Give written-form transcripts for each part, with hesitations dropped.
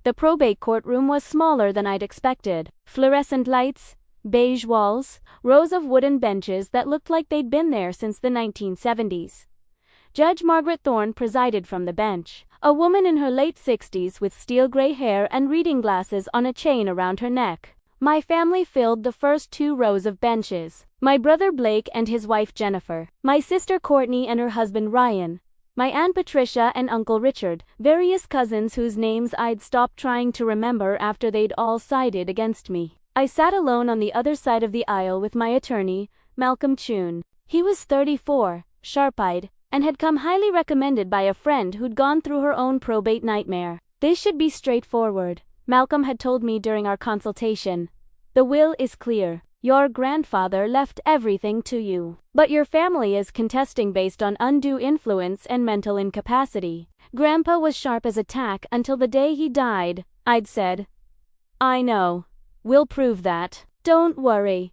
The probate courtroom was smaller than I'd expected. Fluorescent lights, beige walls, rows of wooden benches that looked like they'd been there since the 1970s. Judge Margaret Thorne presided from the bench, a woman in her late 60s with steel gray hair and reading glasses on a chain around her neck. My family filled the first 2 rows of benches. My brother Blake and his wife Jennifer, my sister Courtney and her husband Ryan, my Aunt Patricia and Uncle Richard, various cousins whose names I'd stopped trying to remember after they'd all sided against me. I sat alone on the other side of the aisle with my attorney, Malcolm Chun. He was 34, sharp-eyed, and had come highly recommended by a friend who'd gone through her own probate nightmare. This should be straightforward, Malcolm had told me during our consultation. The will is clear. Your grandfather left everything to you. But your family is contesting based on undue influence and mental incapacity. Grandpa was sharp as a tack until the day he died, I'd said. I know. We'll prove that. Don't worry.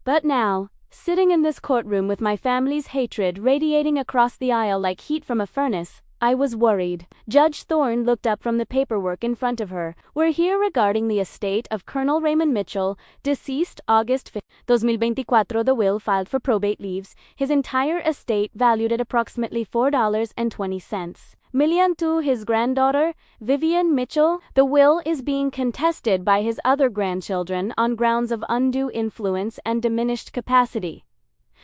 But now, sitting in this courtroom with my family's hatred radiating across the aisle like heat from a furnace, I was worried. Judge Thorne looked up from the paperwork in front of her. We're here regarding the estate of Colonel Raymond Mitchell, deceased August 5, 2024. The will filed for probate leaves his entire estate valued at approximately $4.20 million to his granddaughter, Vivian Mitchell. The will is being contested by his other grandchildren on grounds of undue influence and diminished capacity.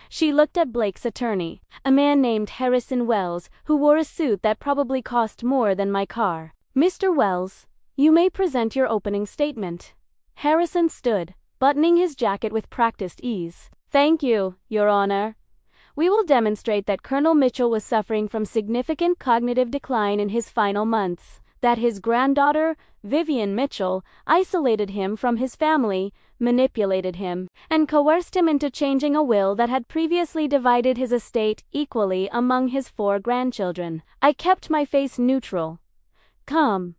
She looked at Blake's attorney, a man named Harrison Wells, who wore a suit that probably cost more than my car. Mr. Wells, you may present your opening statement. Harrison stood, buttoning his jacket with practiced ease. Thank you, Your Honor. We will demonstrate that Colonel Mitchell was suffering from significant cognitive decline in his final months, that his granddaughter, Vivian Mitchell, isolated him from his family, manipulated him, and coerced him into changing a will that had previously divided his estate equally among his 4 grandchildren. I kept my face neutral. Calm.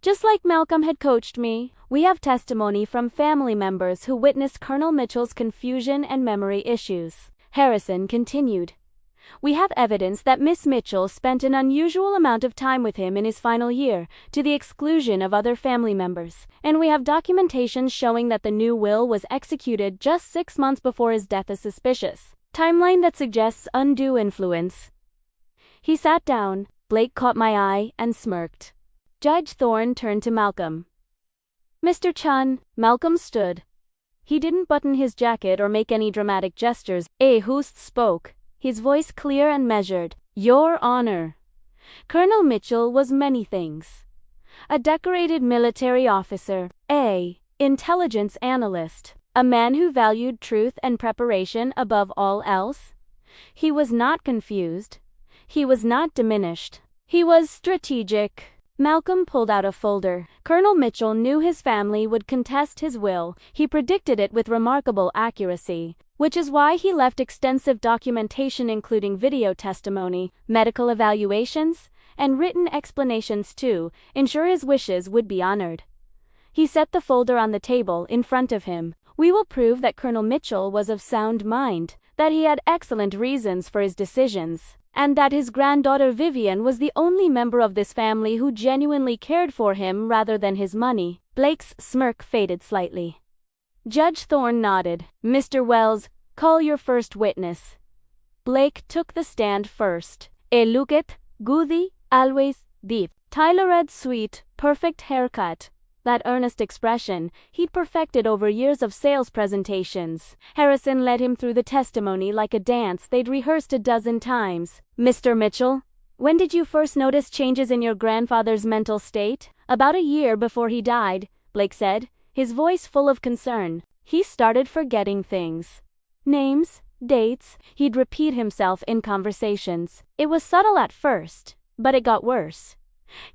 Just like Malcolm had coached me, we have testimony from family members who witnessed Colonel Mitchell's confusion and memory issues. Harrison continued. We have evidence that Miss Mitchell spent an unusual amount of time with him in his final year, to the exclusion of other family members, and we have documentation showing that the new will was executed just 6 months before his death is suspicious. Timeline that suggests undue influence. He sat down, Blake caught my eye and smirked. Judge Thorne turned to Malcolm. Mr. Chun, Malcolm stood. He didn't button his jacket or make any dramatic gestures. A host spoke, his voice clear and measured. Your Honor. Colonel Mitchell was many things. A decorated military officer, a intelligence analyst, a man who valued truth and preparation above all else. He was not confused. He was not diminished. He was strategic. Malcolm pulled out a folder. Colonel Mitchell knew his family would contest his will. He predicted it with remarkable accuracy, which is why he left extensive documentation including video testimony, medical evaluations, and written explanations to ensure his wishes would be honored. He set the folder on the table in front of him. We will prove that Colonel Mitchell was of sound mind, that he had excellent reasons for his decisions, and that his granddaughter Vivian was the only member of this family who genuinely cared for him rather than his money. Blake's smirk faded slightly. Judge Thorne nodded. Mr. Wells, call your first witness. Blake took the stand first. Luket, Gudi, always deep. Tyler had sweet, perfect haircut. That earnest expression he'd perfected over years of sales presentations. Harrison led him through the testimony like a dance they'd rehearsed a dozen times. Mr. Mitchell, when did you first notice changes in your grandfather's mental state? About a year before he died, Blake said, his voice full of concern. He started forgetting things. Names, dates, he'd repeat himself in conversations. It was subtle at first, but it got worse.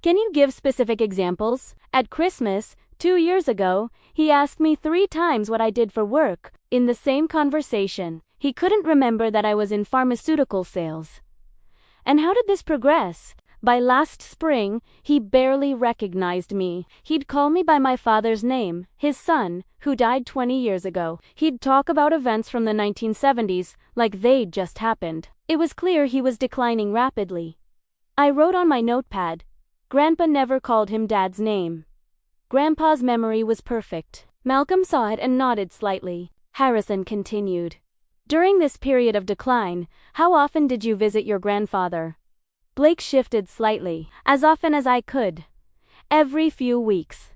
Can you give specific examples? At Christmas, 2 years ago, he asked me 3 times what I did for work. In the same conversation, he couldn't remember that I was in pharmaceutical sales. And how did this progress? By last spring, he barely recognized me. He'd call me by my father's name, his son, who died 20 years ago. He'd talk about events from the 1970s, like they'd just happened. It was clear he was declining rapidly. I wrote on my notepad, Grandpa never called him Dad's name. Grandpa's memory was perfect. Malcolm saw it and nodded slightly. Harrison continued. During this period of decline, how often did you visit your grandfather? Blake shifted slightly. As often as I could. Every few weeks.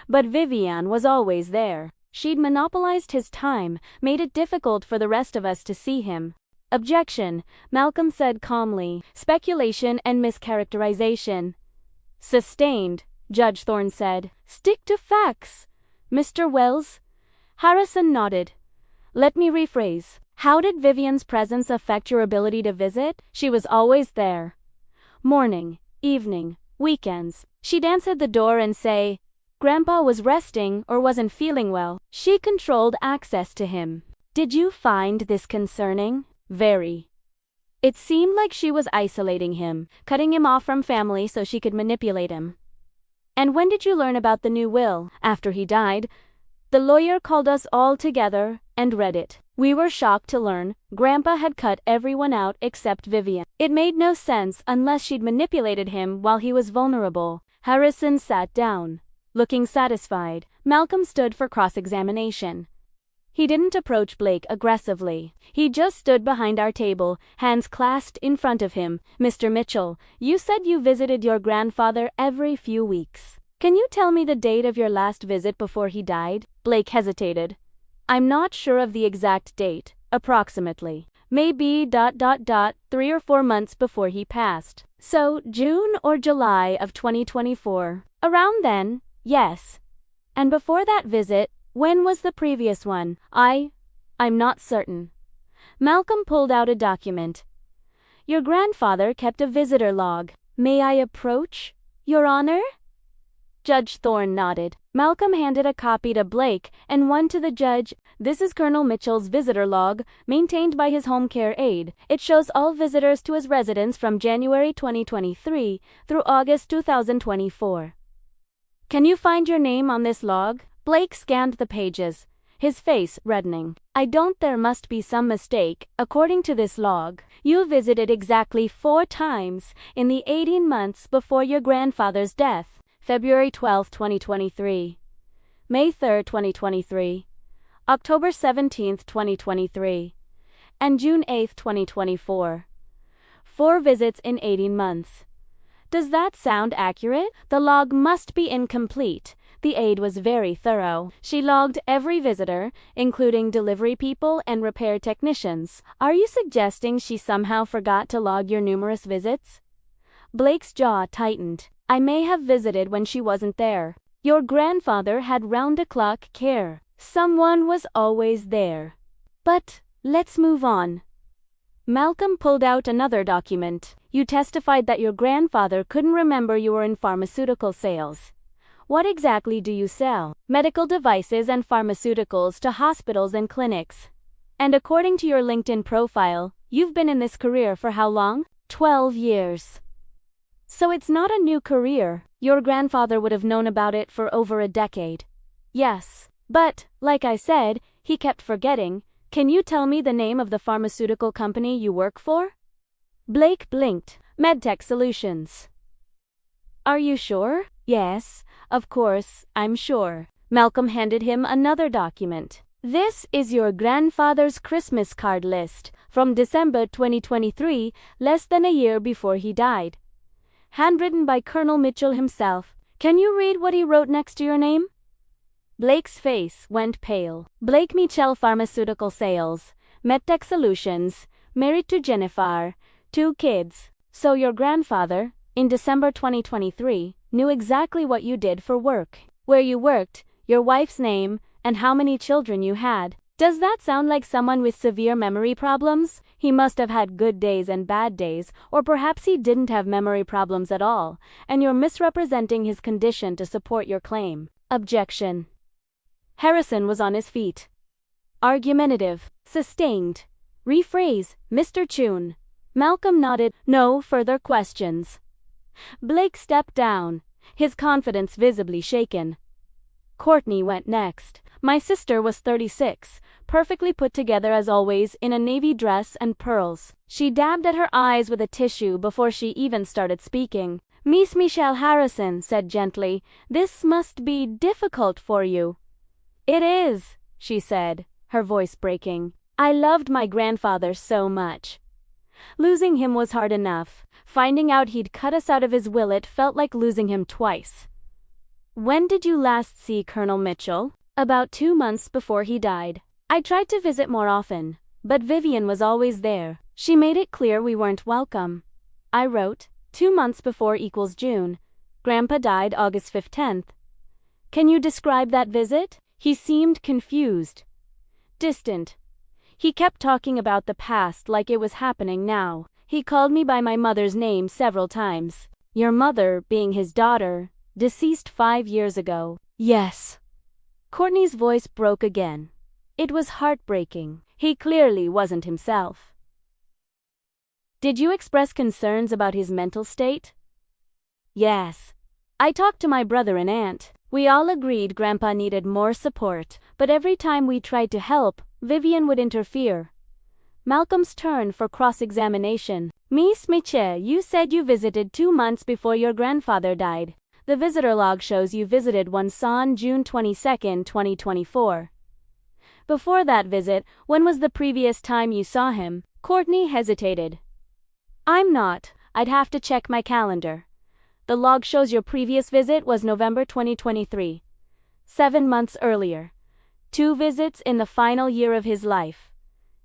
But Vivian was always there. She'd monopolized his time, made it difficult for the rest of us to see him. Objection, Malcolm said calmly. Speculation and mischaracterization. Sustained, Judge Thorne said. Stick to facts, Mr. Wells. Harrison nodded. Let me rephrase. How did Vivian's presence affect your ability to visit? She was always there. Morning, evening, weekends. She'd answer the door and say, Grandpa was resting or wasn't feeling well. She controlled access to him. Did you find this concerning? Very. It seemed like she was isolating him, cutting him off from family so she could manipulate him. And when did you learn about the new will? After he died. The lawyer called us all together and read it. We were shocked to learn Grandpa had cut everyone out except Vivian. It made no sense unless she'd manipulated him while he was vulnerable. Harrison sat down, looking satisfied. Malcolm stood for cross-examination. He didn't approach Blake aggressively. He just stood behind our table, hands clasped in front of him. Mr. Mitchell, you said you visited your grandfather every few weeks. Can you tell me the date of your last visit before he died? Blake hesitated. I'm not sure of the exact date, approximately. Maybe ... 3 or 4 months before he passed. So, June or July of 2024. Around then, yes. And before that visit, when was the previous one? I'm not certain. Malcolm pulled out a document. Your grandfather kept a visitor log. May I approach, Your Honor? Judge Thorne nodded. Malcolm handed a copy to Blake and one to the judge. This is Colonel Mitchell's visitor log, maintained by his home care aide. It shows all visitors to his residence from January 2023 through August 2024. Can you find your name on this log? Blake scanned the pages, his face reddening. There must be some mistake. According to this log, you visited exactly 4 times in the 18 months before your grandfather's death. February 12, 2023, May 3, 2023, October 17, 2023, and June 8, 2024. 4 visits in 18 months. Does that sound accurate? The log must be incomplete. The aide was very thorough. She logged every visitor, including delivery people and repair technicians. Are you suggesting she somehow forgot to log your numerous visits? Blake's jaw tightened. I may have visited when she wasn't there. Your grandfather had round-the-clock care. Someone was always there. But, let's move on. Malcolm pulled out another document. You testified that your grandfather couldn't remember you were in pharmaceutical sales. What exactly do you sell? Medical devices and pharmaceuticals to hospitals and clinics. And according to your LinkedIn profile, you've been in this career for how long? 12 years. So it's not a new career. Your grandfather would have known about it for over a decade. Yes. But, like I said, he kept forgetting. Can you tell me the name of the pharmaceutical company you work for? Blake blinked. MedTech Solutions. Are you sure? Yes, of course, I'm sure. Malcolm handed him another document. This is your grandfather's Christmas card list from December 2023, less than a year before he died. Handwritten by Colonel Mitchell himself. Can you read what he wrote next to your name? Blake's face went pale. Blake Mitchell, Pharmaceutical Sales, MedTech Solutions, married to Jennifer, 2 kids. So your grandfather, in December 2023, knew exactly what you did for work, where you worked, your wife's name, and how many children you had. Does that sound like someone with severe memory problems? He must have had good days and bad days, or perhaps he didn't have memory problems at all, and you're misrepresenting his condition to support your claim. Objection. Harrison was on his feet. Argumentative. Sustained. Rephrase, Mr. Chun. Malcolm nodded. No further questions. Blake stepped down, his confidence visibly shaken. Courtney went next. My sister was 36, perfectly put together as always in a navy dress and pearls. She dabbed at her eyes with a tissue before she even started speaking. Miss Michelle Harrison said gently, "This must be difficult for you." "It is," she said, her voice breaking. "I loved my grandfather so much. Losing him was hard enough. Finding out he'd cut us out of his will, it felt like losing him twice." "When did you last see Colonel Mitchell?" "About 2 months before he died. I tried to visit more often, but Vivian was always there. She made it clear we weren't welcome." I wrote, 2 months before equals June. Grandpa died August 15th. "Can you describe that visit?" He seemed confused. Distant. He kept talking about the past like it was happening now. He called me by my mother's name several times. "Your mother, being his daughter, deceased 5 years ago." "Yes." Courtney's voice broke again. It was heartbreaking. He clearly wasn't himself. "Did you express concerns about his mental state?" "Yes. I talked to my brother and aunt. We all agreed Grandpa needed more support, but every time we tried to help, Vivian would interfere." Malcolm's turn for cross-examination. "Miss Michelle, you said you visited 2 months before your grandfather died. The visitor log shows you visited once on June 22, 2024. Before that visit, when was the previous time you saw him?" Courtney hesitated. I'd have to check my calendar. The log shows your previous visit was November 2023. 7 months earlier. 2 visits in the final year of his life.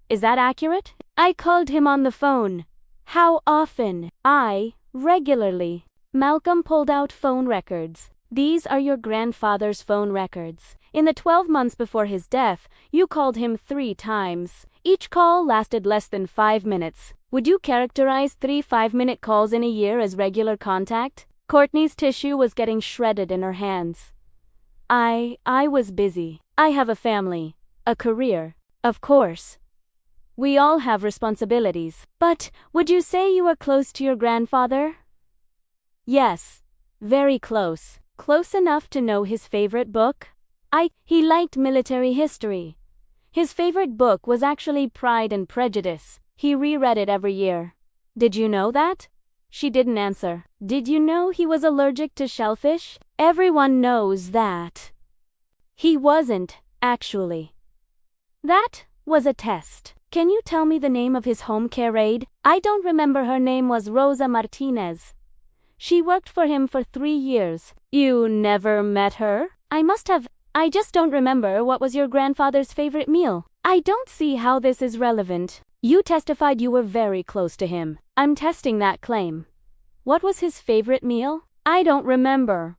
Is that accurate?" "I called him on the phone." "How often?" Regularly." Malcolm pulled out phone records. "These are your grandfather's phone records. In the 12 months before his death, you called him 3 times. Each call lasted less than 5 minutes. Would you characterize 3 5-minute calls in a year as regular contact?" Courtney's tissue was getting shredded in her hands. I was busy. I have a family, a career. Of course. We all have responsibilities. But, would you say you were close to your grandfather?" "Yes. Very close. Close enough to know his favorite book?" He liked military history. His favorite book was actually Pride and Prejudice. He reread it every year." "Did you know that?" She didn't answer. "Did you know he was allergic to shellfish?" "Everyone knows that." He wasn't, actually. That was a test. "Can you tell me the name of his home care aide?" "I don't remember. Her name was Rosa Martinez. She worked for him for 3 years. "You never met her?" "I must have. I just don't remember." "What was your grandfather's favorite meal?" "I don't see how this is relevant." "You testified you were very close to him." "I'm testing that claim." "What was his favorite meal?" "I don't remember.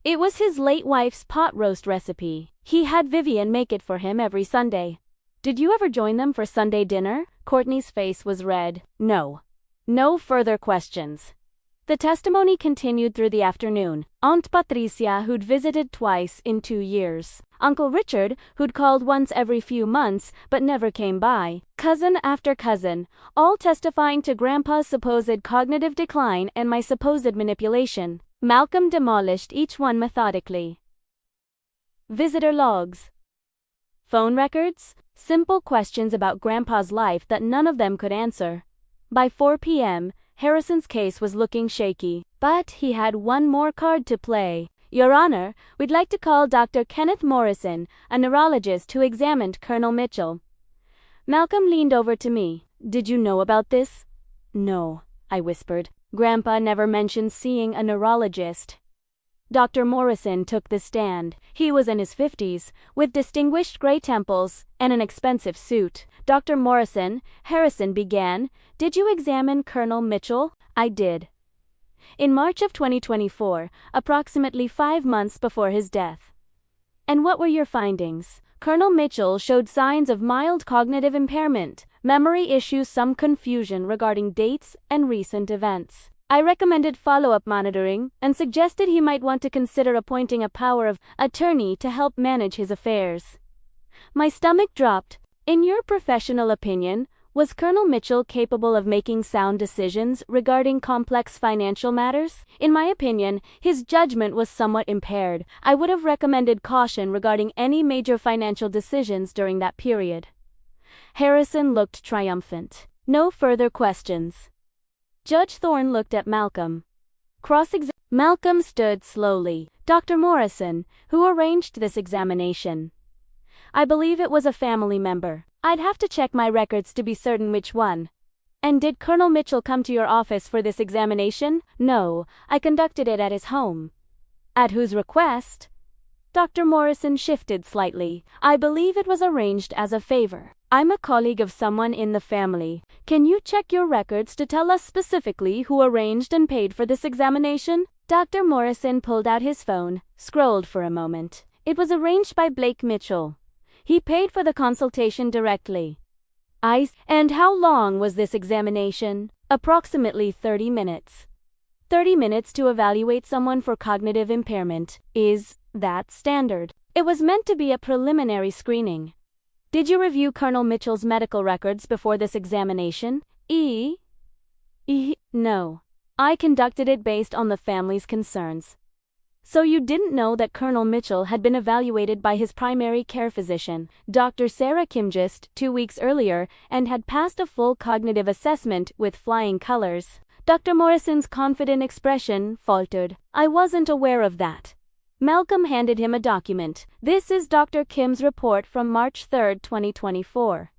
It was his late wife's pot roast recipe. He had Vivian make it for him every Sunday." "Did you ever join them for Sunday dinner?" Courtney's face was red. "No." No further questions. The testimony continued through the afternoon. Aunt Patricia, who'd visited twice in 2 years. Uncle Richard, who'd called once every few months but never came by. Cousin after cousin, all testifying to Grandpa's supposed cognitive decline and my supposed manipulation. Malcolm demolished each one methodically. Visitor logs. Phone records. Simple questions about Grandpa's life that none of them could answer. By 4 p.m., Harrison's case was looking shaky, but he had one more card to play. "Your Honor, we'd like to call Dr. Kenneth Morrison, a neurologist who examined Colonel Mitchell." Malcolm leaned over to me. "Did you know about this?" "No," I whispered. Grandpa never mentioned seeing a neurologist. Dr. Morrison took the stand. He was in his 50s, with distinguished gray temples and an expensive suit. "Dr. Morrison," Harrison began, "did you examine Colonel Mitchell?" "I did. In March of 2024, approximately 5 months before his death." "And what were your findings?" "Colonel Mitchell showed signs of mild cognitive impairment, memory issues, some confusion regarding dates and recent events. I recommended follow-up monitoring and suggested he might want to consider appointing a power of attorney to help manage his affairs." My stomach dropped. "In your professional opinion, was Colonel Mitchell capable of making sound decisions regarding complex financial matters?" "In my opinion, his judgment was somewhat impaired. I would have recommended caution regarding any major financial decisions during that period." Harrison looked triumphant. No further questions. Judge Thorne looked at Malcolm. Malcolm stood slowly. Dr. Morrison, who arranged this examination? I believe it was a family member. I'd have to check my records to be certain which one. And did Colonel Mitchell come to your office for this examination? No, I conducted it at his home. At whose request? Dr. Morrison shifted slightly. I believe it was arranged as a favor. I'm a colleague of someone in the family. Can you check your records to tell us specifically who arranged and paid for this examination? Dr. Morrison pulled out his phone, scrolled for a moment. It was arranged by Blake Mitchell. He paid for the consultation directly. And how long was this examination? Approximately 30 minutes. 30 minutes to evaluate someone for cognitive impairment. Is that standard? It was meant to be a preliminary screening. Did you review Colonel Mitchell's medical records before this examination? No. I conducted it based on the family's concerns. So you didn't know that Colonel Mitchell had been evaluated by his primary care physician, Dr. Sarah Kimgist, 2 weeks earlier, and had passed a full cognitive assessment with flying colors. Dr. Morrison's confident expression faltered. I wasn't aware of that. Malcolm handed him a document. This is Dr. Kim's report from March 3, 2024.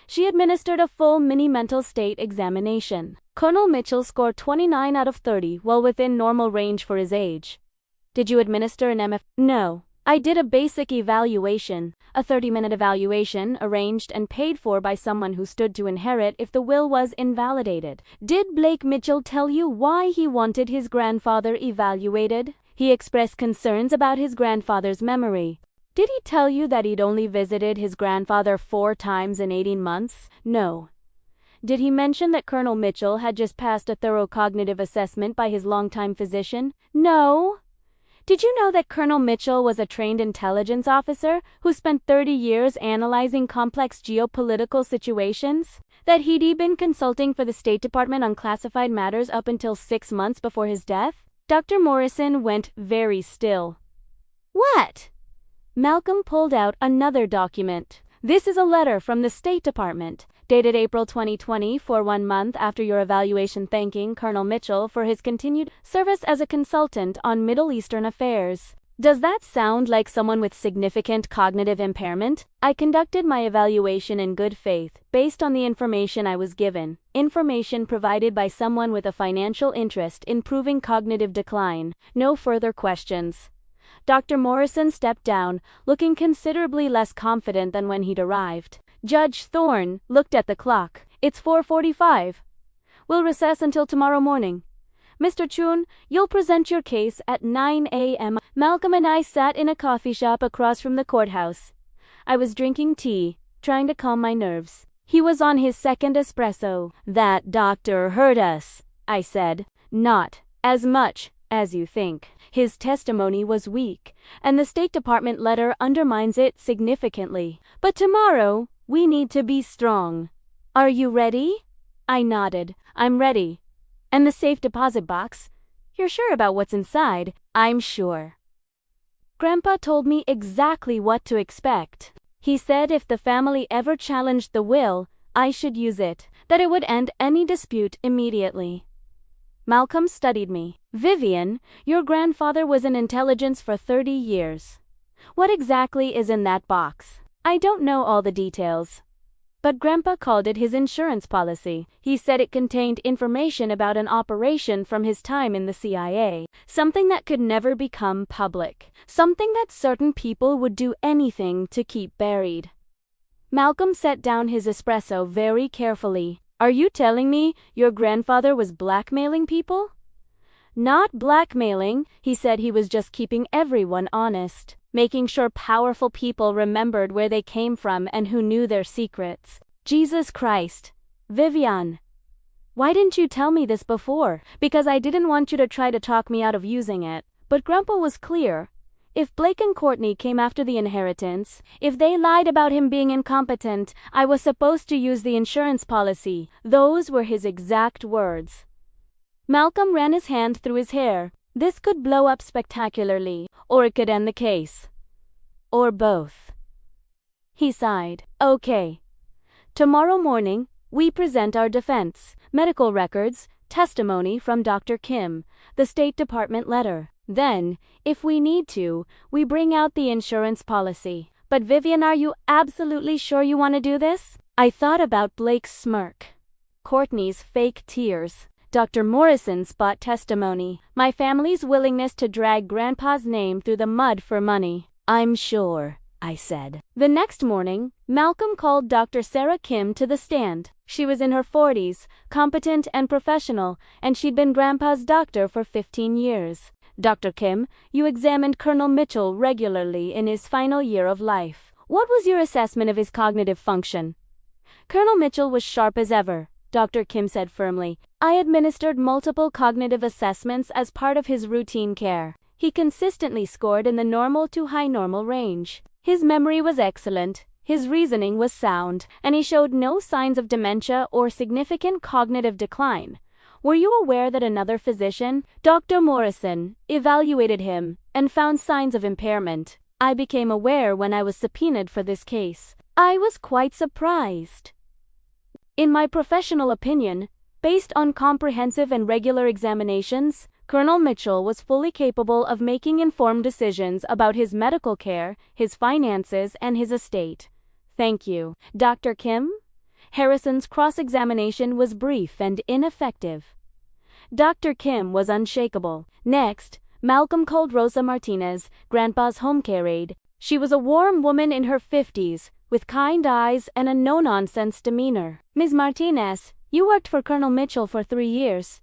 She administered a full mini-mental state examination. Colonel Mitchell scored 29 out of 30, well within normal range for his age. Did you administer an MF? No. I did a basic evaluation, a 30-minute evaluation arranged and paid for by someone who stood to inherit if the will was invalidated. Did Blake Mitchell tell you why he wanted his grandfather evaluated? He expressed concerns about his grandfather's memory. Did he tell you that he'd only visited his grandfather 4 times in 18 months? No. Did he mention that Colonel Mitchell had just passed a thorough cognitive assessment by his longtime physician? No. Did you know that Colonel Mitchell was a trained intelligence officer who spent 30 years analyzing complex geopolitical situations? That he'd been consulting for the State Department on classified matters up until 6 months before his death? Dr. Morrison went very still. What? Malcolm pulled out another document. This is a letter from the State Department, dated April 2020, for 1 month after your evaluation, thanking Colonel Mitchell for his continued service as a consultant on Middle Eastern affairs. Does that sound like someone with significant cognitive impairment? I conducted my evaluation in good faith, based on the information I was given, information provided by someone with a financial interest in proving cognitive decline. No further questions. Dr. Morrison stepped down, looking considerably less confident than when he'd arrived. Judge Thorne looked at the clock. It's 4:45. We'll recess until tomorrow morning. Mr. Chun, you'll present your case at 9 a.m. Malcolm and I sat in a coffee shop across from the courthouse. I was drinking tea, trying to calm my nerves. He was on his second espresso. That doctor hurt us, I said. Not as much as you think. His testimony was weak, and the State Department letter undermines it significantly. But tomorrow, we need to be strong. Are you ready? I nodded. I'm ready. And the safe deposit box? You're sure about what's inside? I'm sure. Grandpa told me exactly what to expect. He said if the family ever challenged the will, I should use it, that it would end any dispute immediately. Malcolm studied me. Vivian, your grandfather was in intelligence for 30 years. What exactly is in that box? I don't know all the details. But Grandpa called it his insurance policy. He said it contained information about an operation from his time in the CIA, something that could never become public, something that certain people would do anything to keep buried. Malcolm set down his espresso very carefully. Are you telling me your grandfather was blackmailing people? Not blackmailing, he said he was just keeping everyone honest, making sure powerful people remembered where they came from and who knew their secrets. Jesus Christ. Vivian. Why didn't you tell me this before? Because I didn't want you to try to talk me out of using it. But Grandpa was clear. If Blake and Courtney came after the inheritance, if they lied about him being incompetent, I was supposed to use the insurance policy. Those were his exact words. Malcolm ran his hand through his hair. This could blow up spectacularly, or it could end the case. Or both. He sighed. Okay. Tomorrow morning, we present our defense, medical records, testimony from Dr. Kim, the State Department letter. Then, if we need to, we bring out the insurance policy. But Vivian, are you absolutely sure you want to do this? I thought about Blake's smirk, Courtney's fake tears, Dr. Morrison's spot testimony, my family's willingness to drag Grandpa's name through the mud for money. I'm sure, I said. The next morning, Malcolm called Dr. Sarah Kim to the stand. She was in her 40s, competent and professional, and she'd been Grandpa's doctor for 15 years. Dr. Kim, you examined Colonel Mitchell regularly in his final year of life. What was your assessment of his cognitive function? Colonel Mitchell was sharp as ever, Dr. Kim said firmly. I administered multiple cognitive assessments as part of his routine care. He consistently scored in the normal to high normal range. His memory was excellent, his reasoning was sound, and he showed no signs of dementia or significant cognitive decline. Were you aware that another physician, Dr. Morrison, evaluated him and found signs of impairment? I became aware when I was subpoenaed for this case. I was quite surprised. In my professional opinion, based on comprehensive and regular examinations, Colonel Mitchell was fully capable of making informed decisions about his medical care, his finances, and his estate. Thank you, Dr. Kim. Harrison's cross-examination was brief and ineffective. Dr. Kim was unshakable. Next, Malcolm called Rosa Martinez, Grandpa's home care aide. She was a warm woman in her 50s, with kind eyes and a no-nonsense demeanor. Ms. Martinez, you worked for Colonel Mitchell for 3 years.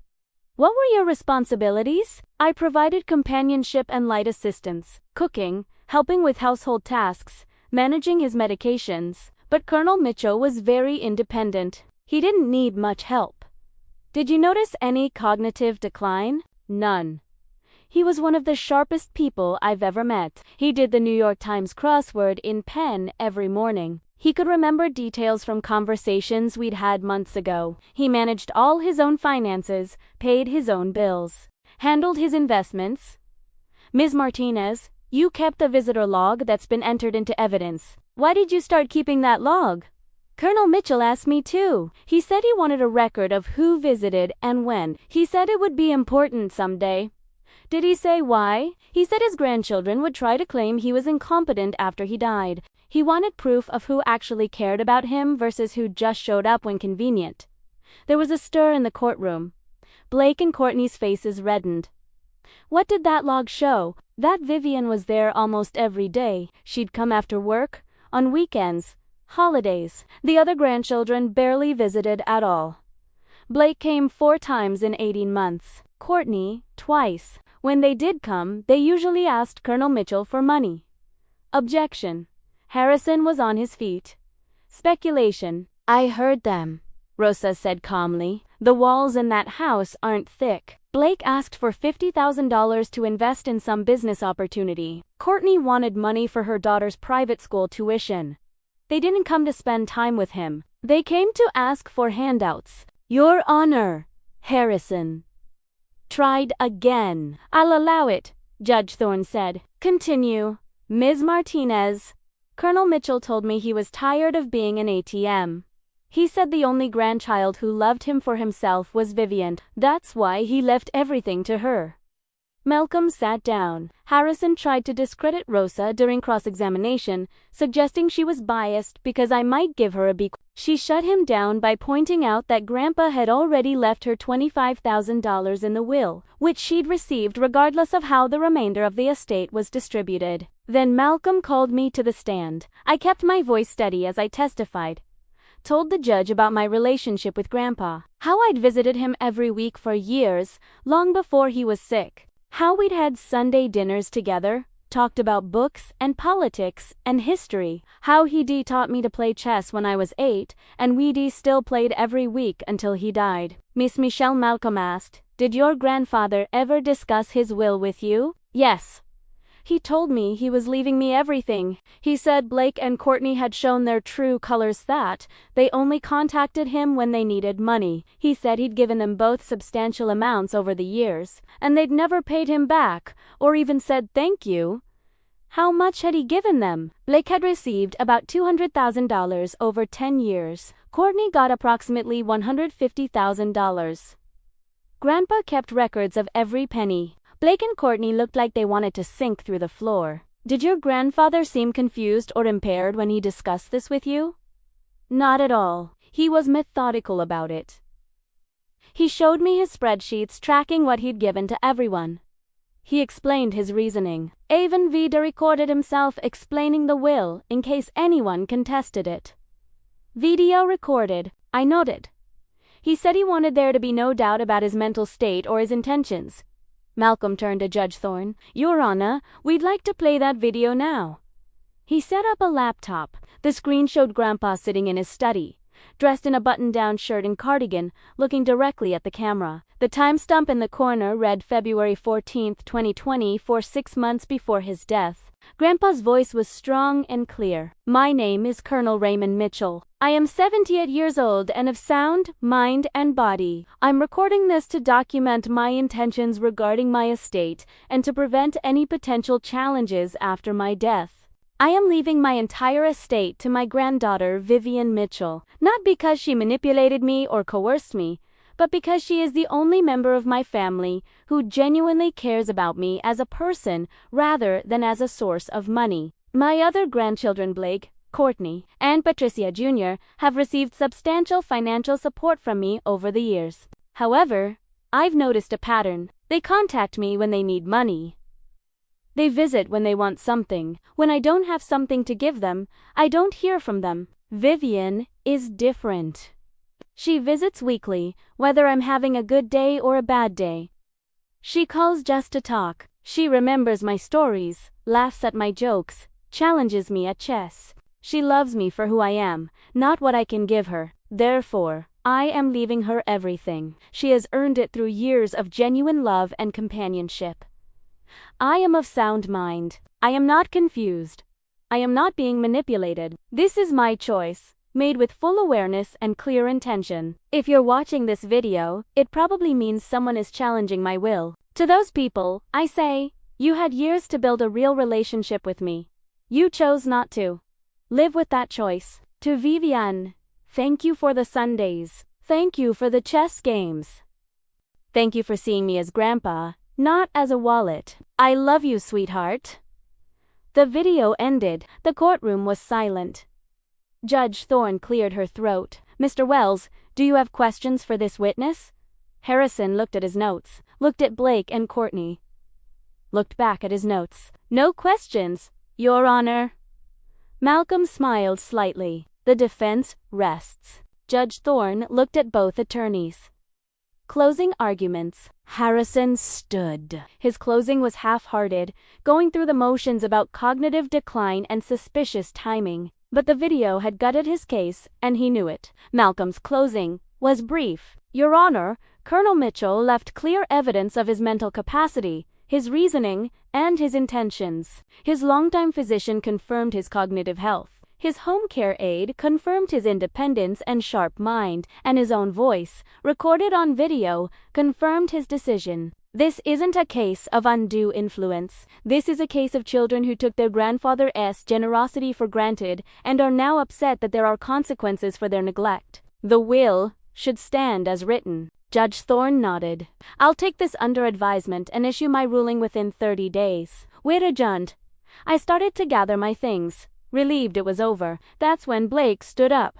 What were your responsibilities? I provided companionship and light assistance, cooking, helping with household tasks, managing his medications. But Colonel Mitchell was very independent. He didn't need much help. Did you notice any cognitive decline? None. He was one of the sharpest people I've ever met. He did the New York Times crossword in pen every morning. He could remember details from conversations we'd had months ago. He managed all his own finances, paid his own bills, handled his investments. Ms. Martinez, you kept the visitor log that's been entered into evidence. Why did you start keeping that log? Colonel Mitchell asked me too. He said he wanted a record of who visited and when. He said it would be important someday. Did he say why? He said his grandchildren would try to claim he was incompetent after he died. He wanted proof of who actually cared about him versus who just showed up when convenient. There was a stir in the courtroom. Blake and Courtney's faces reddened. What did that log show? That Vivian was there almost every day. She'd come after work, on weekends, holidays. The other grandchildren barely visited at all. Blake came 4 times in 18 months. Courtney, twice. When they did come, they usually asked Colonel Mitchell for money. Objection. Harrison was on his feet. Speculation. I heard them, Rosa said calmly. The walls in that house aren't thick. Blake asked for $50,000 to invest in some business opportunity. Courtney wanted money for her daughter's private school tuition. They didn't come to spend time with him. They came to ask for handouts. Your Honor, Harrison tried again. I'll allow it, Judge Thorne said. Continue. Ms. Martinez. Colonel Mitchell told me he was tired of being an ATM. He said the only grandchild who loved him for himself was Vivian. That's why he left everything to her. Malcolm sat down. Harrison tried to discredit Rosa during cross-examination, suggesting she was biased because I might give her a B. She shut him down by pointing out that Grandpa had already left her $25,000 in the will, which she'd received regardless of how the remainder of the estate was distributed. Then Malcolm called me to the stand. I kept my voice steady as I testified. Told the judge about my relationship with Grandpa, how I'd visited him every week for years, long before he was sick, how we'd had Sunday dinners together, talked about books and politics and history, how he'd taught me to play chess when I was 8, and we'd still played every week until he died. Miss Michelle, Malcolm asked, did your grandfather ever discuss his will with you? Yes. He told me he was leaving me everything. He said Blake and Courtney had shown their true colors, that they only contacted him when they needed money. He said he'd given them both substantial amounts over the years, and they'd never paid him back, or even said thank you. How much had he given them? Blake had received about $200,000 over 10 years. Courtney got approximately $150,000. Grandpa kept records of every penny. Blake and Courtney looked like they wanted to sink through the floor. Did your grandfather seem confused or impaired when he discussed this with you? Not at all. He was methodical about it. He showed me his spreadsheets tracking what he'd given to everyone. He explained his reasoning. Even Vida recorded himself explaining the will in case anyone contested it. Video recorded. I nodded. He said he wanted there to be no doubt about his mental state or his intentions. Malcolm turned to Judge Thorne. Your Honor, we'd like to play that video now. He set up a laptop. The screen showed Grandpa sitting in his study, dressed in a button-down shirt and cardigan, looking directly at the camera. The timestamp in the corner read February 14, 2020, 6 months before his death. Grandpa's voice was strong and clear. My name is Colonel Raymond Mitchell. I am 78 years old and of sound mind and body. I'm recording this to document my intentions regarding my estate and to prevent any potential challenges after my death. I am leaving my entire estate to my granddaughter, Vivian Mitchell, not because she manipulated me or coerced me, but because she is the only member of my family who genuinely cares about me as a person rather than as a source of money. My other grandchildren, Blake, Courtney, and Patricia Jr., have received substantial financial support from me over the years. However, I've noticed a pattern. They contact me when they need money. They visit when they want something. When I don't have something to give them, I don't hear from them. Vivian is different. She visits weekly, whether I'm having a good day or a bad day. She calls just to talk. She remembers my stories, laughs at my jokes, challenges me at chess. She loves me for who I am, not what I can give her. Therefore, I am leaving her everything. She has earned it through years of genuine love and companionship. I am of sound mind. I am not confused. I am not being manipulated. This is my choice, made with full awareness and clear intention. If you're watching this video, it probably means someone is challenging my will. To those people, I say, you had years to build a real relationship with me. You chose not to. Live with that choice. To Vivian, thank you for the Sundays. Thank you for the chess games. Thank you for seeing me as Grandpa, not as a wallet. I love you, sweetheart. The video ended. The courtroom was silent. Judge Thorne cleared her throat. Mr. Wells, do you have questions for this witness? Harrison looked at his notes, looked at Blake and Courtney, looked back at his notes. No questions, Your Honor. Malcolm smiled slightly. The defense rests. Judge Thorne looked at both attorneys. Closing arguments. Harrison stood. His closing was half-hearted, going through the motions about cognitive decline and suspicious timing. But the video had gutted his case, and he knew it. Malcolm's closing was brief. Your Honor, Colonel Mitchell left clear evidence of his mental capacity, his reasoning, and his intentions. His longtime physician confirmed his cognitive health. His home care aide confirmed his independence and sharp mind, and his own voice, recorded on video, confirmed his decision. This isn't a case of undue influence. This is a case of children who took their grandfather's generosity for granted and are now upset that there are consequences for their neglect. The will should stand as written. Judge Thorne nodded. I'll take this under advisement and issue my ruling within 30 days. We're adjourned. I started to gather my things. Relieved it was over. That's when Blake stood up.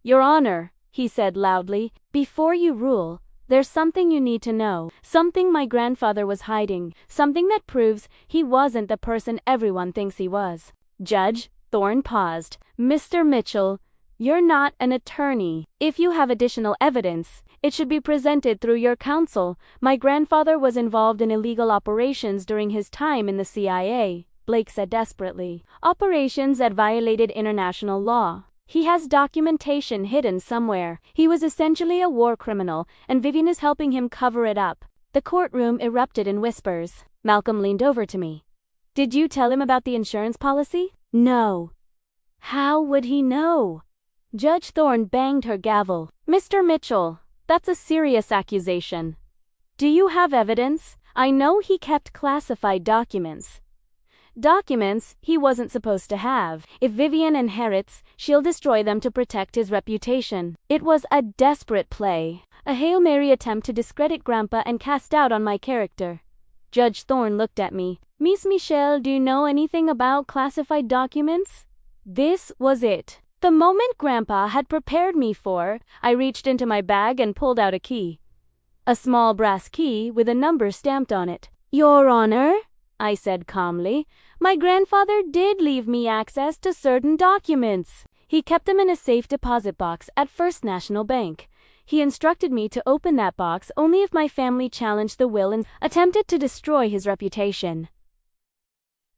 Your Honor, he said loudly, before you rule, there's something you need to know. Something my grandfather was hiding. Something that proves he wasn't the person everyone thinks he was. Judge Thorne paused. Mr. Mitchell, you're not an attorney. If you have additional evidence, it should be presented through your counsel. My grandfather was involved in illegal operations during his time in the CIA, Blake said desperately. Operations that violated international law. He has documentation hidden somewhere. He was essentially a war criminal, and Vivian is helping him cover it up. The courtroom erupted in whispers. Malcolm leaned over to me. Did you tell him about the insurance policy? No. How would he know? Judge Thorne banged her gavel. Mr. Mitchell, that's a serious accusation. Do you have evidence? I know he kept classified documents. Documents he wasn't supposed to have. If Vivian inherits, she'll destroy them to protect his reputation. It was a desperate play. A Hail Mary attempt to discredit Grandpa and cast doubt on my character. Judge Thorne looked at me. Miss Michelle, do you know anything about classified documents? This was it. The moment Grandpa had prepared me for, I reached into my bag and pulled out a key. A small brass key with a number stamped on it. Your Honor, I said calmly, my grandfather did leave me access to certain documents. He kept them in a safe deposit box at First National Bank. He instructed me to open that box only if my family challenged the will and attempted to destroy his reputation.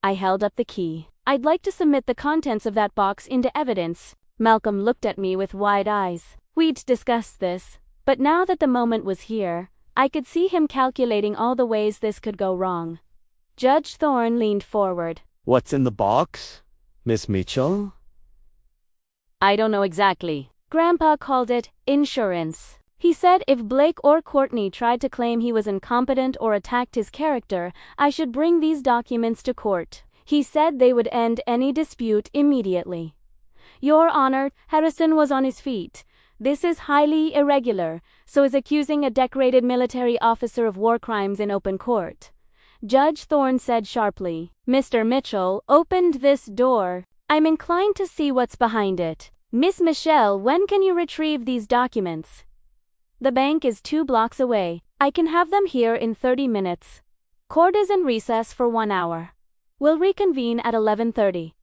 I held up the key. I'd like to submit the contents of that box into evidence. Malcolm looked at me with wide eyes. We'd discussed this, but now that the moment was here, I could see him calculating all the ways this could go wrong. Judge Thorne leaned forward. What's in the box, Miss Mitchell? I don't know exactly. Grandpa called it insurance. He said if Blake or Courtney tried to claim he was incompetent or attacked his character, I should bring these documents to court. He said they would end any dispute immediately. Your Honor, Harrison was on his feet. This is highly irregular, so is accusing a decorated military officer of war crimes in open court. Judge Thorne said sharply. Mr. Mitchell opened this door. I'm inclined to see what's behind it. Miss Michelle, when can you retrieve these documents? The bank is 2 blocks away. I can have them here in 30 minutes. Court is in recess for 1 hour. We'll reconvene at 11:30.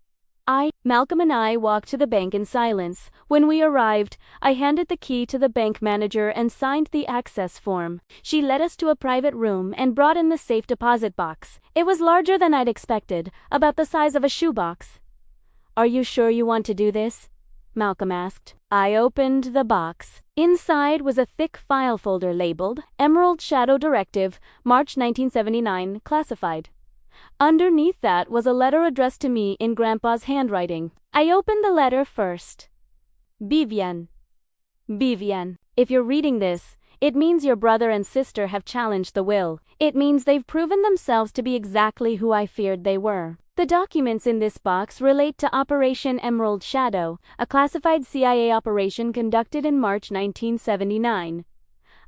Malcolm and I walked to the bank in silence. When we arrived, I handed the key to the bank manager and signed the access form. She led us to a private room and brought in the safe deposit box. It was larger than I'd expected, about the size of a shoebox. Are you sure you want to do this? Malcolm asked. I opened the box. Inside was a thick file folder labeled Emerald Shadow Directive, March 1979, classified. Underneath that was a letter addressed to me in Grandpa's handwriting. I opened the letter first. Vivian. If you're reading this, it means your brother and sister have challenged the will. It means they've proven themselves to be exactly who I feared they were. The documents in this box relate to Operation Emerald Shadow, a classified CIA operation conducted in March 1979.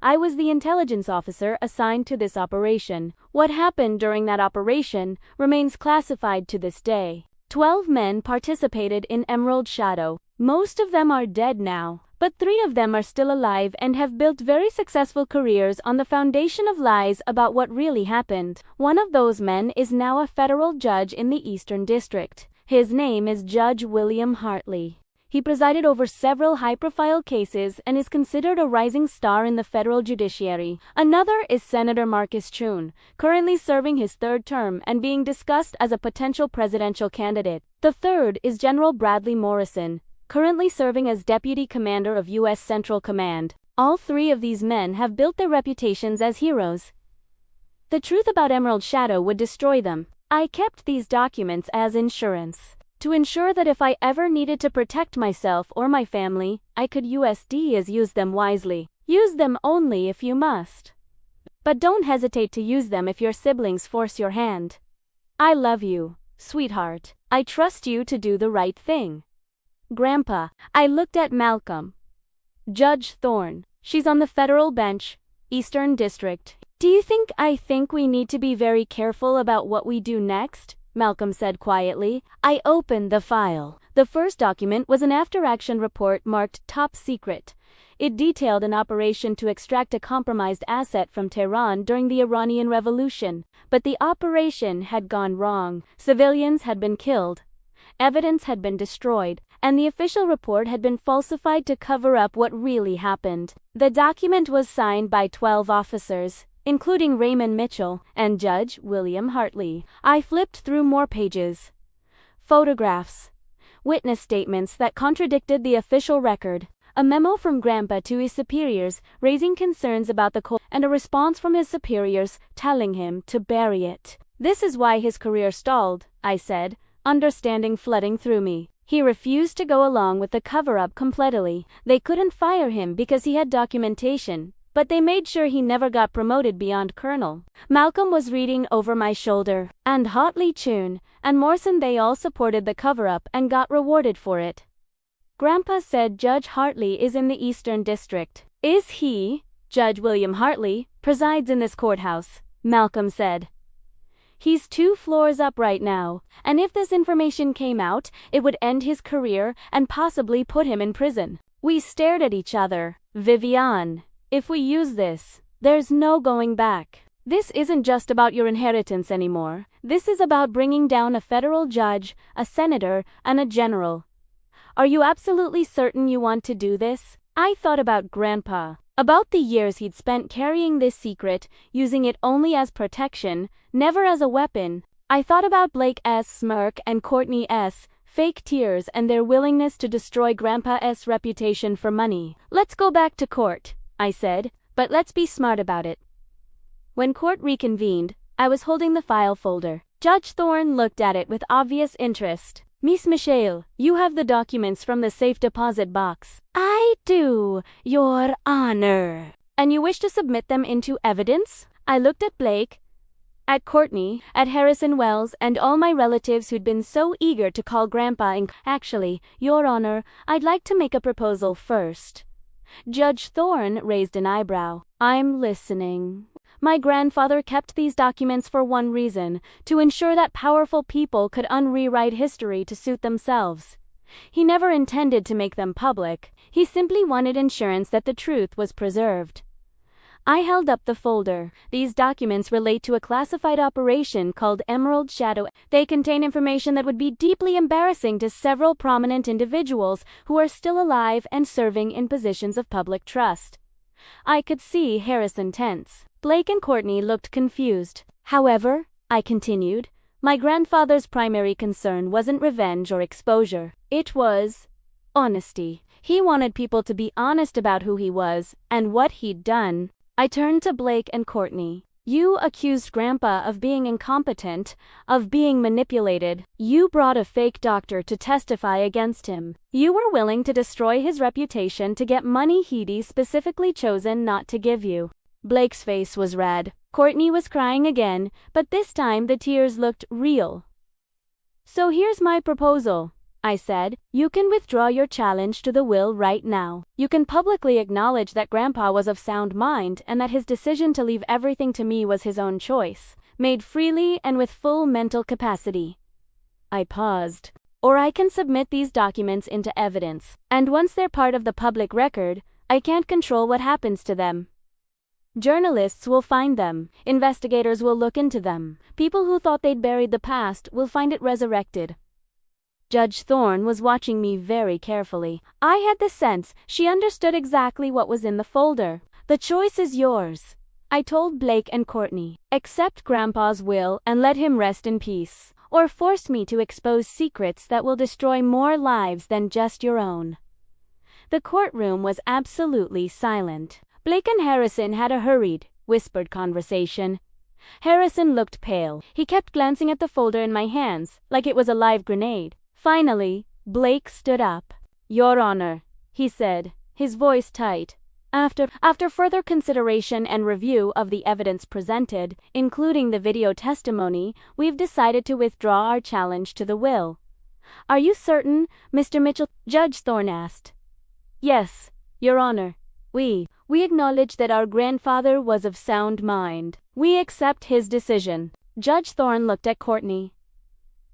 I was the intelligence officer assigned to this operation. What happened during that operation remains classified to this day. 12 men participated in Emerald Shadow. Most of them are dead now, but 3 of them are still alive and have built very successful careers on the foundation of lies about what really happened. One of those men is now a federal judge in the Eastern District. His name is Judge William Hartley. He presided over several high-profile cases and is considered a rising star in the federal judiciary. Another is Senator Marcus Choon, currently serving his 3rd term and being discussed as a potential presidential candidate. The third is General Bradley Morrison, currently serving as Deputy Commander of U.S. Central Command. All 3 of these men have built their reputations as heroes. The truth about Emerald Shadow would destroy them. I kept these documents as insurance, to ensure that if I ever needed to protect myself or my family, I could use them wisely. Use them only if you must. But don't hesitate to use them if your siblings force your hand. I love you, sweetheart. I trust you to do the right thing. Grandpa. I looked at Malcolm. Judge Thorne. She's on the federal bench, Eastern District. Do you think I think we need to be very careful about what we do next? Malcolm said quietly. I opened the file. The first document was an after-action report marked Top Secret. It detailed an operation to extract a compromised asset from Tehran during the Iranian Revolution. But the operation had gone wrong. Civilians had been killed. Evidence had been destroyed, and the official report had been falsified to cover up what really happened. The document was signed by 12 officers, including Raymond Mitchell and Judge William Hartley. I flipped through more pages. Photographs. Witness statements that contradicted the official record. A memo from Grandpa to his superiors raising concerns about the coal, and a response from his superiors telling him to bury it. This is why his career stalled, I said, understanding flooding through me. He refused to go along with the cover-up completely. They couldn't fire him because he had documentation, but they made sure he never got promoted beyond colonel. Malcolm was reading over my shoulder, and Hartley, Choon, and Morrison, they all supported the cover-up and got rewarded for it. Grandpa said Judge Hartley is in the Eastern District. Is he? Judge William Hartley presides in this courthouse, Malcolm said. He's 2 floors up right now, and if this information came out, it would end his career and possibly put him in prison. We stared at each other. Vivian, if we use this, there's no going back. This isn't just about your inheritance anymore. This is about bringing down a federal judge, a senator, and a general. Are you absolutely certain you want to do this? I thought about Grandpa, about the years he'd spent carrying this secret, using it only as protection, never as a weapon. I thought about Blake S. smirk and Courtney S. fake tears and their willingness to destroy Grandpa S.'s reputation for money. Let's go back to court, I said, but let's be smart about it. When court reconvened, I was holding the file folder. Judge Thorne looked at it with obvious interest. Miss Michelle, you have the documents from the safe deposit box. I do, Your Honor. And you wish to submit them into evidence? I looked at Blake, at Courtney, at Harrison Wells, and all my relatives who'd been so eager to call Grandpa in. Actually, Your Honor, I'd like to make a proposal first. Judge Thorne raised an eyebrow. I'm listening. My grandfather kept these documents for one reason, to ensure that powerful people could unrewrite history to suit themselves. He never intended to make them public. He simply wanted assurance that the truth was preserved. I held up the folder. These documents relate to a classified operation called Emerald Shadow. They contain information that would be deeply embarrassing to several prominent individuals who are still alive and serving in positions of public trust. I could see Harrison tense. Blake and Courtney looked confused. However, I continued, my grandfather's primary concern wasn't revenge or exposure. It was honesty. He wanted people to be honest about who he was and what he'd done. I turned to Blake and Courtney. You accused Grandpa of being incompetent, of being manipulated. You brought a fake doctor to testify against him. You were willing to destroy his reputation to get money he'd specifically chosen not to give you. Blake's face was red. Courtney was crying again, but this time the tears looked real. So here's my proposal, I said. You can withdraw your challenge to the will right now. You can publicly acknowledge that Grandpa was of sound mind and that his decision to leave everything to me was his own choice, made freely and with full mental capacity. I paused. Or I can submit these documents into evidence, and once they're part of the public record, I can't control what happens to them. Journalists will find them. Investigators will look into them. People who thought they'd buried the past will find it resurrected. Judge Thorne was watching me very carefully. I had the sense she understood exactly what was in the folder. The choice is yours, I told Blake and Courtney. Accept Grandpa's will and let him rest in peace, or force me to expose secrets that will destroy more lives than just your own. The courtroom was absolutely silent. Blake and Harrison had a hurried, whispered conversation. Harrison looked pale. He kept glancing at the folder in my hands, like it was a live grenade. Finally, Blake stood up. Your Honor, he said, his voice tight. After further consideration and review of the evidence presented, including the video testimony, we've decided to withdraw our challenge to the will. Are you certain, Mr. Mitchell? Judge Thorne asked. Yes, Your Honor. We acknowledge that our grandfather was of sound mind. We accept his decision. Judge Thorne looked at Courtney.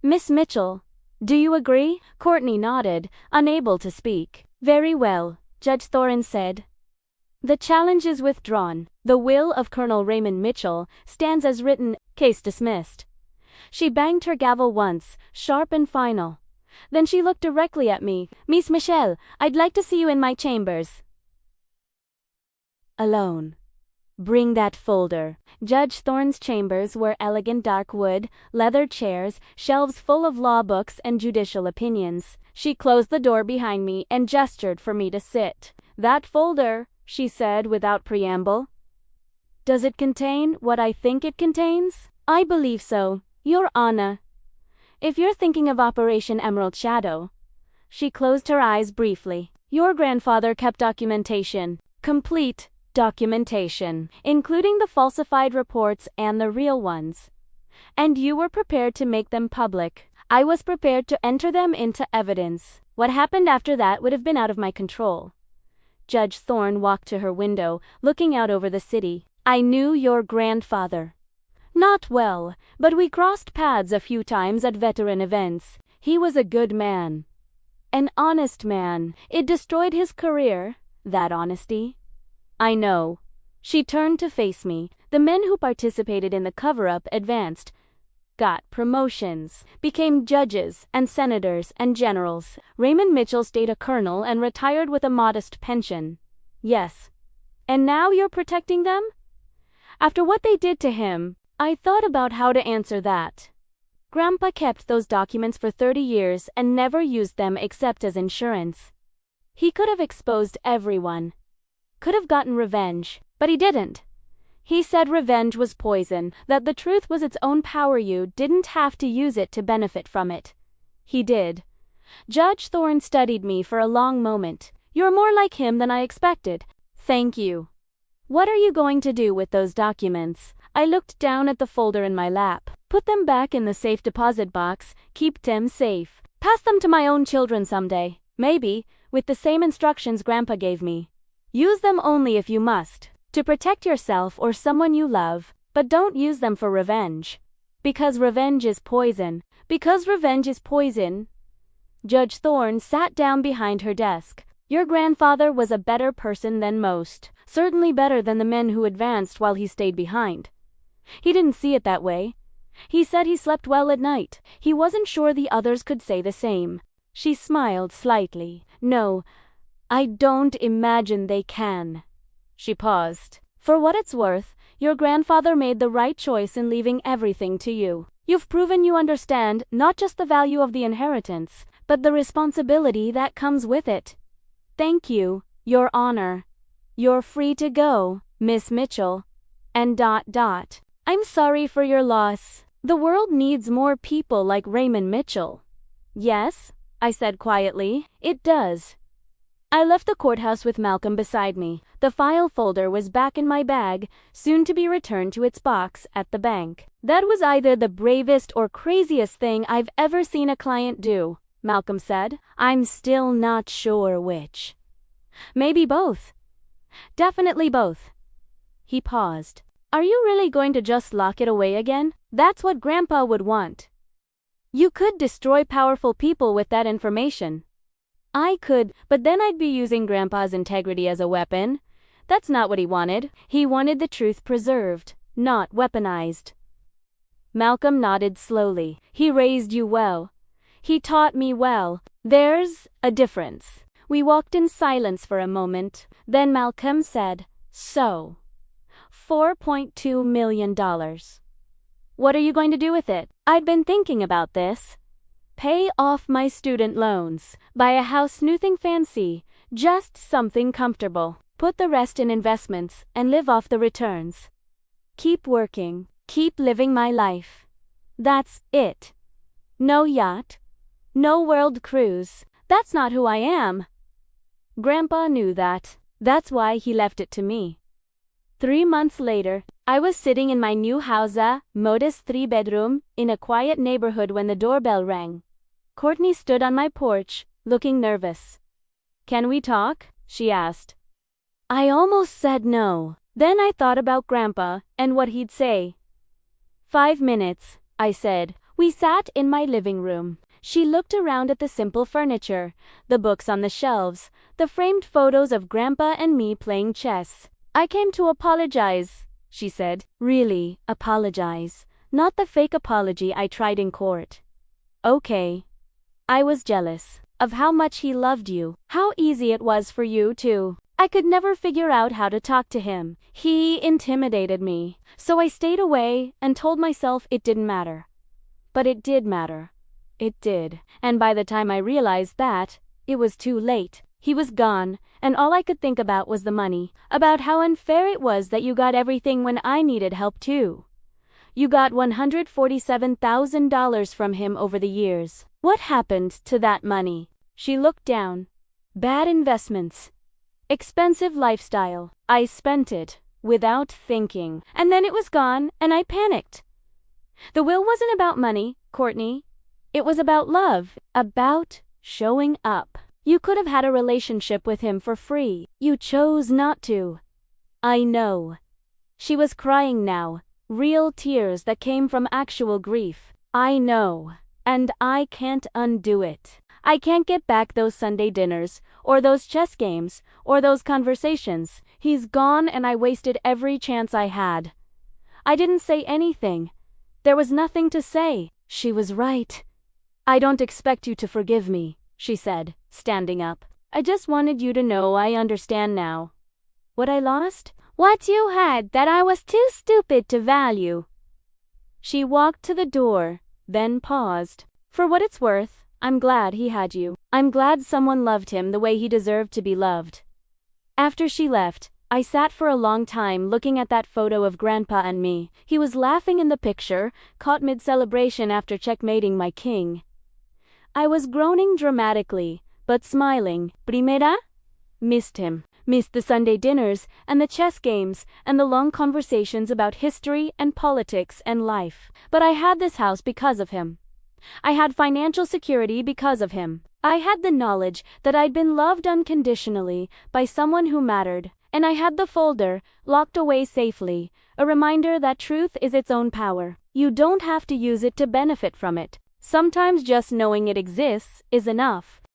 Miss Mitchell, do you agree? Courtney nodded, unable to speak. Very well, Judge Thorne said. The challenge is withdrawn. The will of Colonel Raymond Mitchell stands as written. Case dismissed. She banged her gavel once, sharp and final. Then she looked directly at me. Miss Michelle, I'd like to see you in my chambers. Alone. Bring that folder. Judge Thorne's chambers were elegant dark wood, leather chairs, shelves full of law books and judicial opinions. She closed the door behind me and gestured for me to sit. That folder, she said without preamble. Does it contain what I think it contains? I believe so, Your Honor. If you're thinking of Operation Emerald Shadow. She closed her eyes briefly. Your grandfather kept documentation. Complete documentation, including the falsified reports and the real ones. And you were prepared to make them public. I was prepared to enter them into evidence. What happened after that would have been out of my control. Judge Thorne walked to her window, looking out over the city. I knew your grandfather. Not well, but we crossed paths a few times at veteran events. He was a good man. An honest man. It destroyed his career, that honesty. I know. She turned to face me. The men who participated in the cover-up advanced, got promotions, became judges and senators and generals. Raymond Mitchell stayed a colonel and retired with a modest pension. Yes. And now you're protecting them? After what they did to him, I thought about how to answer that. Grandpa kept those documents for 30 years and never used them except as insurance. He could have exposed everyone. Could have gotten revenge, but he didn't. He said revenge was poison, that the truth was its own power. You didn't have to use it to benefit from it. He did. Judge Thorne studied me for a long moment. You're more like him than I expected. Thank you. What are you going to do with those documents? I looked down at the folder in my lap. Put them back in the safe deposit box. Keep them safe. Pass them to my own children someday. Maybe, with the same instructions Grandpa gave me. Use them only if you must, to protect yourself or someone you love, but don't use them for revenge. Because revenge is poison. Because revenge is poison. Judge Thorne sat down behind her desk. Your grandfather was a better person than most. Certainly better than the men who advanced while he stayed behind. He didn't see it that way. He said he slept well at night. He wasn't sure the others could say the same. She smiled slightly. No, I don't imagine they can. She paused. For what it's worth, your grandfather made the right choice in leaving everything to you. You've proven you understand not just the value of the inheritance, but the responsibility that comes with it. Thank you, Your Honor. You're free to go, Miss Mitchell. And ... I'm sorry for your loss. The world needs more people like Raymond Mitchell. Yes, I said quietly, it does. I left the courthouse with Malcolm beside me. The file folder was back in my bag, soon to be returned to its box at the bank. That was either the bravest or craziest thing I've ever seen a client do, Malcolm said. I'm still not sure which. Maybe both. Definitely both. He paused. Are you really going to just lock it away again? That's what Grandpa would want. You could destroy powerful people with that information. I could, but then I'd be using Grandpa's integrity as a weapon. That's not what he wanted. He wanted the truth preserved, not weaponized. Malcolm nodded slowly. He raised you well. He taught me well. There's a difference. We walked in silence for a moment. Then Malcolm said, So, $4.2 million. What are you going to do with it? I'd been thinking about this. Pay off my student loans. Buy a house nothing fancy. Just something comfortable. Put the rest in investments and live off the returns. Keep working. Keep living my life. That's it. No yacht. No world cruise. That's not who I am. Grandpa knew that. That's why he left it to me. 3 months later, I was sitting in my new house, a modest 3-bedroom, in a quiet neighborhood when the doorbell rang. Courtney stood on my porch, looking nervous. Can we talk? She asked. I almost said no. Then I thought about Grandpa and what he'd say. 5 minutes, I said. We sat in my living room. She looked around at the simple furniture, the books on the shelves, the framed photos of Grandpa and me playing chess. I came to apologize, she said. Really, apologize. Not the fake apology I tried in court. Okay. I was jealous of how much he loved you, how easy it was for you to. I could never figure out how to talk to him. He intimidated me. So I stayed away and told myself it didn't matter. But it did matter. It did. And by the time I realized that, it was too late. He was gone, and all I could think about was the money, about how unfair it was that you got everything when I needed help too. You got $147,000 from him over the years. What happened to that money? She looked down. Bad investments. Expensive lifestyle. I spent it, without thinking, and then it was gone, and I panicked. The will wasn't about money, Courtney. It was about love, about showing up. You could have had a relationship with him for free. You chose not to. I know. She was crying now, real tears that came from actual grief. I know. And I can't undo it. I can't get back those Sunday dinners, or those chess games, or those conversations. He's gone and I wasted every chance I had. I didn't say anything. There was nothing to say. She was right. I don't expect you to forgive me, she said, standing up. I just wanted you to know I understand now. What I lost? What you had that I was too stupid to value. She walked to the door, then paused. For what it's worth, I'm glad he had you. I'm glad someone loved him the way he deserved to be loved. After she left, I sat for a long time looking at that photo of Grandpa and me. He was laughing in the picture, caught mid-celebration after checkmating my king. I was groaning dramatically, but smiling. Primera? Missed him. Missed the Sunday dinners, and the chess games, and the long conversations about history and politics and life. But I had this house because of him. I had financial security because of him. I had the knowledge that I'd been loved unconditionally by someone who mattered, and I had the folder, locked away safely, a reminder that truth is its own power. You don't have to use it to benefit from it. Sometimes just knowing it exists is enough.